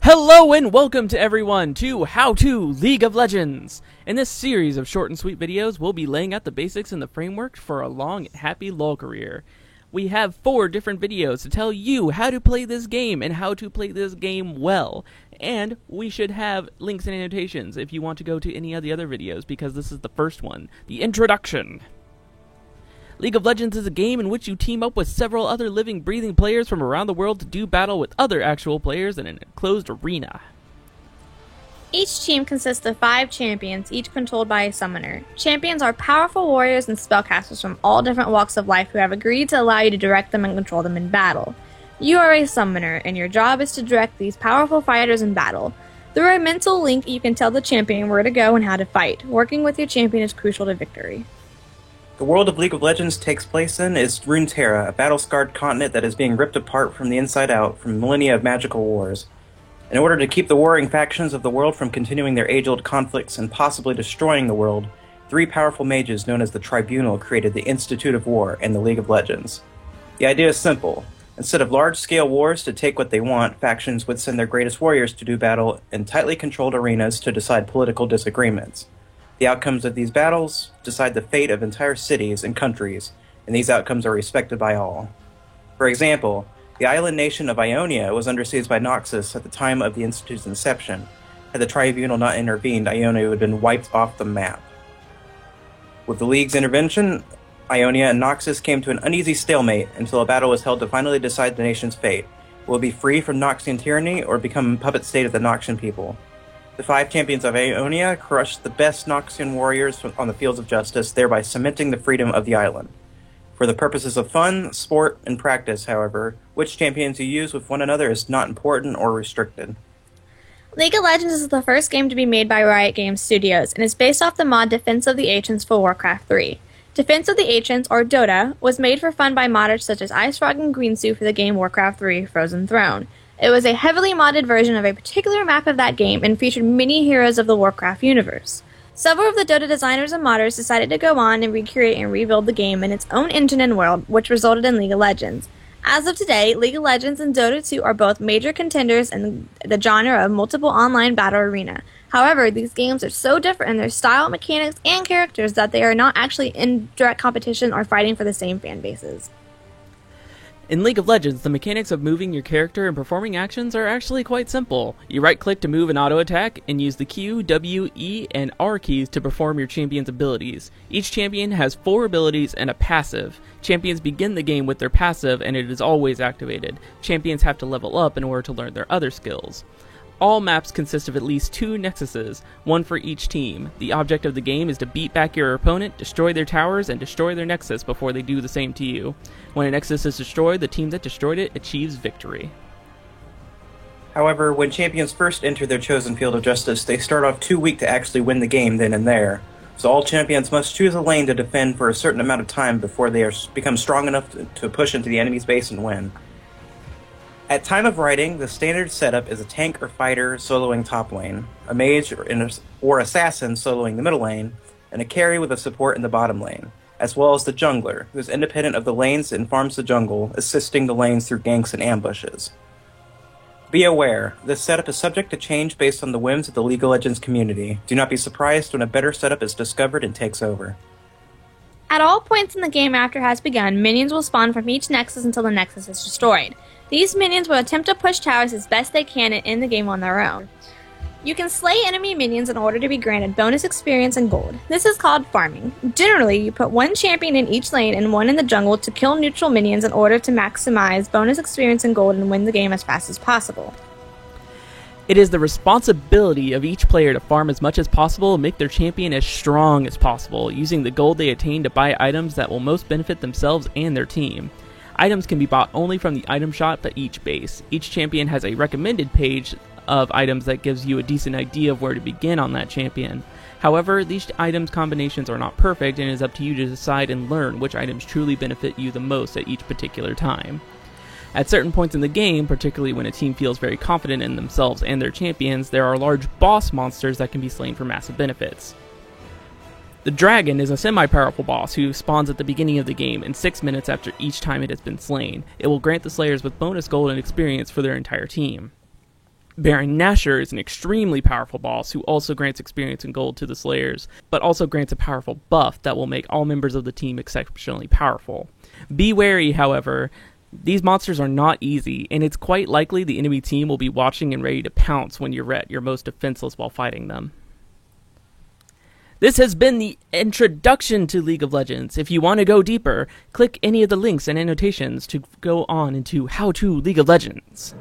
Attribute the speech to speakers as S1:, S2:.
S1: Hello and welcome to everyone to How To League of Legends! In this series of short and sweet videos, we'll be laying out the basics and the framework for a long and happy LoL career. We have 4 different videos to tell you how to play this game and how to play this game well. And we should have links and annotations if you want to go to any of the other videos, because this is the first one, the introduction. League of Legends is a game in which you team up with several other living, breathing players from around the world to do battle with other actual players in an enclosed arena.
S2: Each team consists of 5 champions, each controlled by a summoner. Champions are powerful warriors and spellcasters from all different walks of life who have agreed to allow you to direct them and control them in battle. You are a summoner, and your job is to direct these powerful fighters in battle. Through a mental link, you can tell the champion where to go and how to fight. Working with your champion is crucial to victory.
S3: The world of League of Legends takes place in is Runeterra, a battle-scarred continent that is being ripped apart from the inside out from millennia of magical wars. In order to keep the warring factions of the world from continuing their age-old conflicts and possibly destroying the world, 3 powerful mages known as the Tribunal created the Institute of War and the League of Legends. The idea is simple. Instead of large-scale wars to take what they want, factions would send their greatest warriors to do battle in tightly controlled arenas to decide political disagreements. The outcomes of these battles decide the fate of entire cities and countries, and these outcomes are respected by all. For example, the island nation of Ionia was under siege by Noxus at the time of the Institute's inception. Had the Tribunal not intervened, Ionia would have been wiped off the map. With the League's intervention, Ionia and Noxus came to an uneasy stalemate until a battle was held to finally decide the nation's fate. Will it be free from Noxian tyranny or become a puppet state of the Noxian people? The 5 champions of Ionia crushed the best Noxian warriors on the fields of justice, thereby cementing the freedom of the island. For the purposes of fun, sport, and practice, however, which champions you use with one another is not important or restricted.
S2: League of Legends is the first game to be made by Riot Games Studios and is based off the mod Defense of the Ancients for Warcraft 3. Defense of the Ancients, or Dota, was made for fun by modders such as IceFrog and Greensu for the game Warcraft 3 Frozen Throne. It was a heavily modded version of a particular map of that game and featured many heroes of the Warcraft universe. Several of the Dota designers and modders decided to go on and recreate and rebuild the game in its own engine and world, which resulted in League of Legends. As of today, League of Legends and Dota 2 are both major contenders in the genre of multiple online battle arena. However, these games are so different in their style, mechanics, and characters that they are not actually in direct competition or fighting for the same fan bases.
S1: In League of Legends, the mechanics of moving your character and performing actions are actually quite simple. You right-click to move an auto-attack, and use the Q, W, E, and R keys to perform your champion's abilities. Each champion has 4 abilities and a passive. Champions begin the game with their passive, and it is always activated. Champions have to level up in order to learn their other skills. All maps consist of at least 2 nexuses, one for each team. The object of the game is to beat back your opponent, destroy their towers, and destroy their nexus before they do the same to you. When a nexus is destroyed, the team that destroyed it achieves victory.
S3: However, when champions first enter their chosen field of justice, they start off too weak to actually win the game then and there. So all champions must choose a lane to defend for a certain amount of time before they become strong enough to push into the enemy's base and win. At time of writing, the standard setup is a tank or fighter soloing top lane, a mage or assassin soloing the middle lane, and a carry with a support in the bottom lane, as well as the jungler, who is independent of the lanes and farms the jungle, assisting the lanes through ganks and ambushes. Be aware, this setup is subject to change based on the whims of the League of Legends community. Do not be surprised when a better setup is discovered and takes over.
S2: At all points in the game after it has begun, minions will spawn from each nexus until the nexus is destroyed. These minions will attempt to push towers as best they can and end the game on their own. You can slay enemy minions in order to be granted bonus experience and gold. This is called farming. Generally, you put 1 champion in each lane and 1 in the jungle to kill neutral minions in order to maximize bonus experience and gold and win the game as fast as possible.
S1: It is the responsibility of each player to farm as much as possible and make their champion as strong as possible, using the gold they attain to buy items that will most benefit themselves and their team. Items can be bought only from the item shop at each base. Each champion has a recommended page of items that gives you a decent idea of where to begin on that champion. However, these items combinations are not perfect, and it is up to you to decide and learn which items truly benefit you the most at each particular time. At certain points in the game, particularly when a team feels very confident in themselves and their champions, there are large boss monsters that can be slain for massive benefits. The dragon is a semi-powerful boss who spawns at the beginning of the game and 6 minutes after each time it has been slain. It will grant the slayers with bonus gold and experience for their entire team. Baron Nashor is an extremely powerful boss who also grants experience and gold to the Slayers, but also grants a powerful buff that will make all members of the team exceptionally powerful. Be wary, however, these monsters are not easy, and it's quite likely the enemy team will be watching and ready to pounce when you're at your most defenseless while fighting them. This has been the introduction to League of Legends. If you want to go deeper, click any of the links and annotations to go on into How to League of Legends.